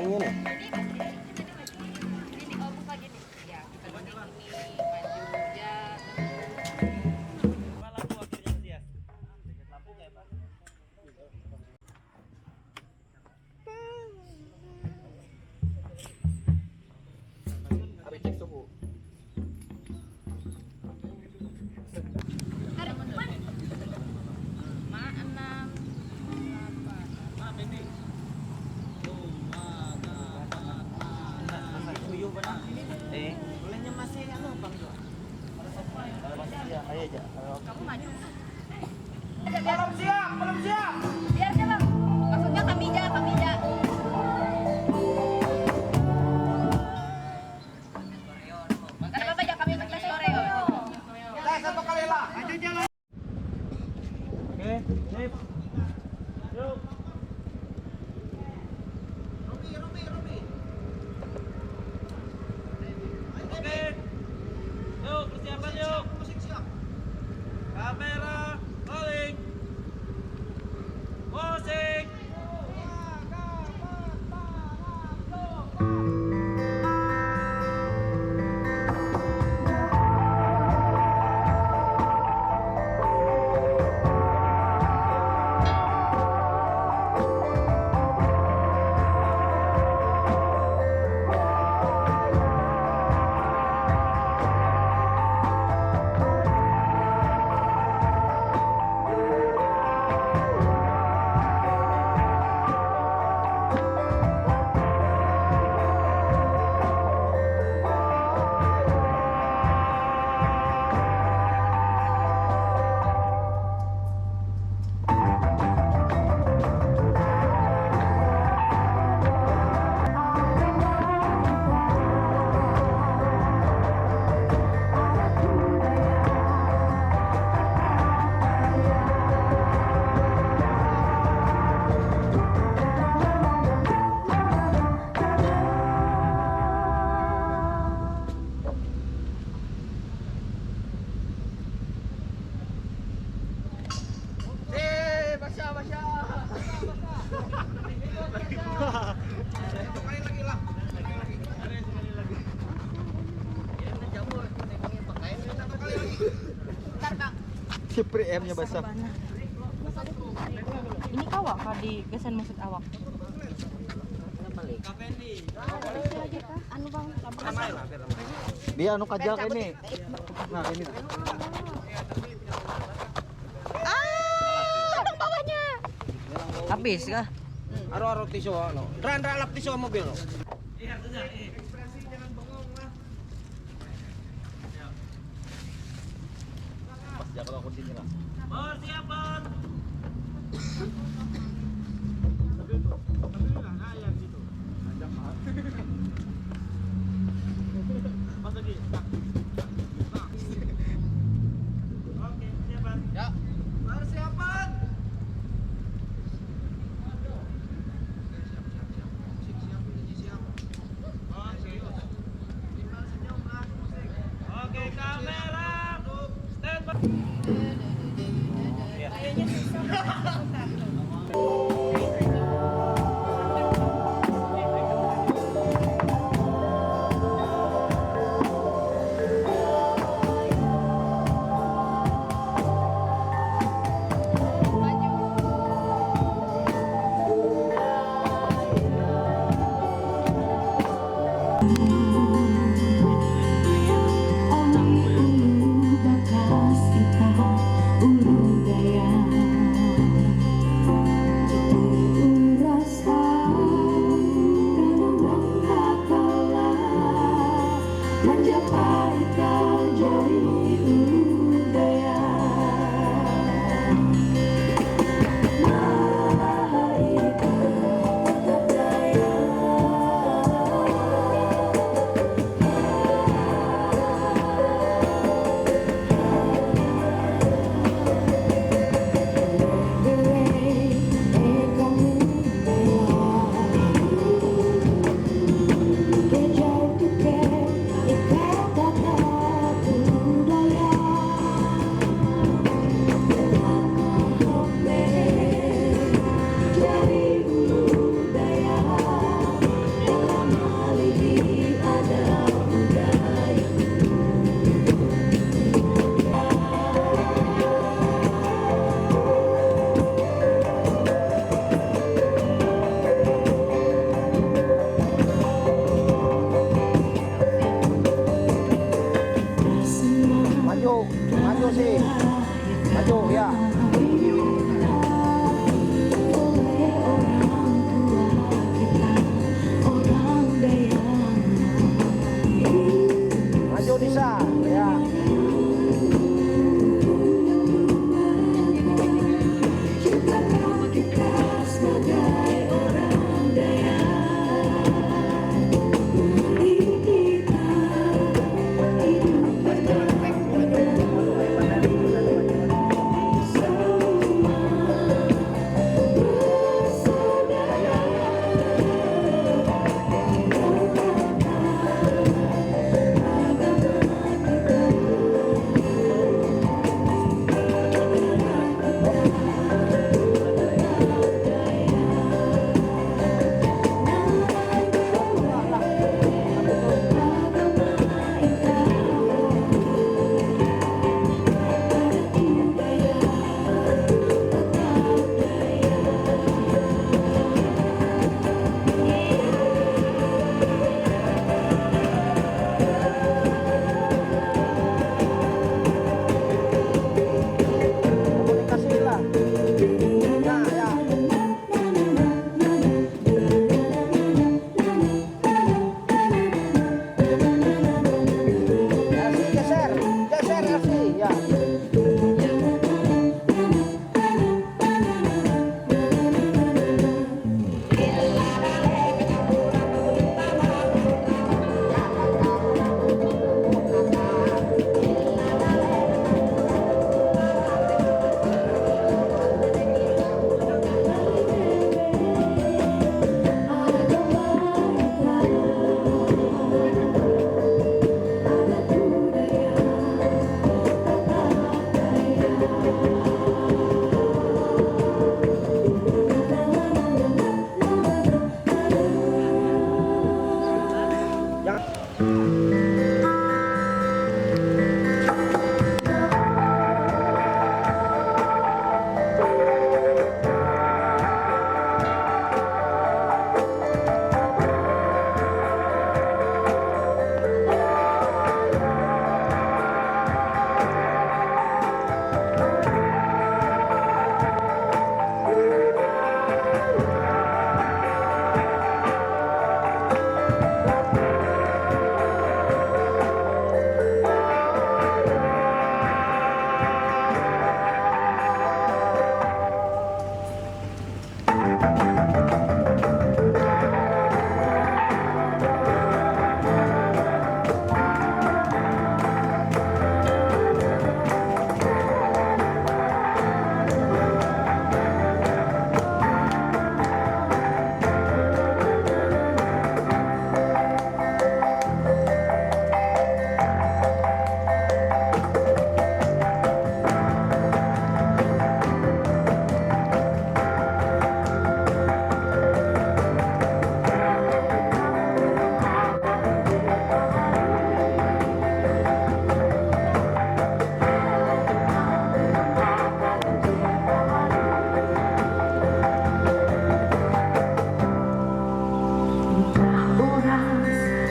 Panjangnya nih. Ini oh buka gini. Ya, kita gini maju ya. Lampu akhirnya dia. Lampu kayak apa? Habis cek suhu. Bolehnya masih anu Bang Jo. Kalau masih ya, ayo aja. Kamu maju. Belum siap, belum siap. Biar aja, Bang. Maksudnya Kamija, Kamija. Karena Bapak ajak kami untuk tes koreo. Tes satu kali lah. Maju jalan. Oke, sip. Yuk. Robi. Oke. Yuk, persiapan yuk. Musik siap. Kamera rolling. Musik. Bentar, Bang. Si pre-M-nya basah. Ini kawak kah di gesan maksud awak? Anu Bang, Dia anu kajak ini. Nah, ini. Adang bawahnya. Habis kah? Aro tisu anu. Ran lap tisu mobil. Pas dia kalau kursinya lah. Persiapan. Pas lagi. Oke, siapan. Ya. Persiapan. Oke, kamera. Stand by. Kayaknya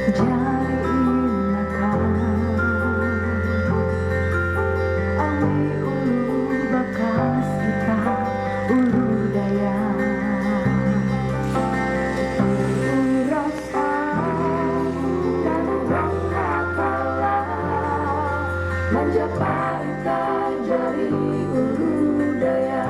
Jari inatan Awi ulu bakas kita ulu daya Rasa dan bangga kala Majapahit jari ulu daya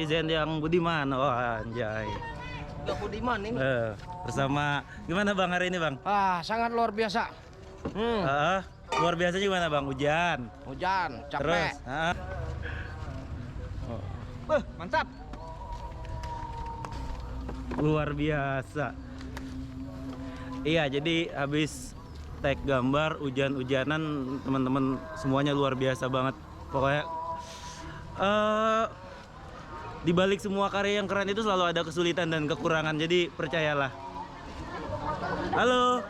netizen yang budiman. Oh anjay. Gak budiman ini. Bersama gimana Bang hari ini Bang? Sangat luar biasa. Luar biasa gimana Bang? Hujan. Hujan, capek. Terus? Mantap. Luar biasa. Iya, jadi habis tag gambar hujan-hujanan teman-teman semuanya luar biasa banget. Pokoknya di balik semua karya yang keren itu selalu ada kesulitan dan kekurangan. Jadi percayalah. Halo.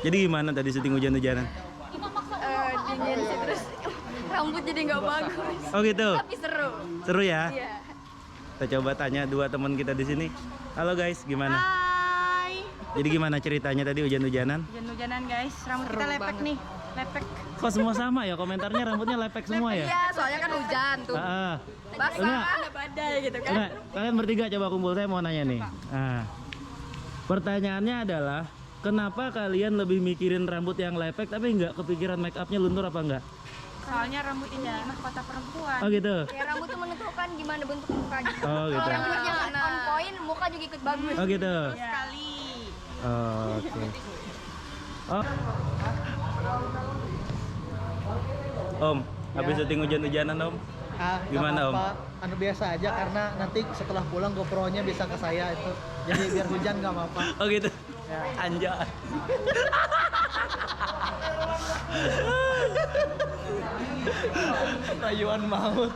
Jadi gimana tadi syuting hujan-hujanan? Dingin sih, terus rambut jadi nggak bagus. Oh gitu. Tapi seru. Seru ya? Iya. Kita coba tanya dua teman kita di sini. Halo guys, gimana? Hai. Jadi gimana ceritanya tadi hujan-hujanan? Hujan-hujanan guys, rambut kita lepek nih, lepek. Kok semua sama ya komentarnya rambutnya lepek semua ya? Iya, soalnya kan hujan tuh. Basah, Enggak. ada badai gitu kan. Enggak, kalian bertiga coba kumpul, saya mau nanya nih. Pertanyaannya adalah kenapa kalian lebih mikirin rambut yang lepek tapi nggak kepikiran make upnya luntur apa enggak? Soalnya rambut ini mahkota perempuan. Oh gitu. Ya rambut tuh menentukan gimana bentuk muka gitu. Oh gitu. Kalau rambutnya on point, muka juga ikut bagus. Oh gitu. Sekali. Oh, oke. Oh. Om, habis syuting hujan-hujanan Om. Gimana Om? Anu biasa aja karena nanti setelah pulang GoPro-nya bisa ke saya itu. Jadi biar hujan nggak apa-apa. Oh gitu. Anjay. Rayuan maut.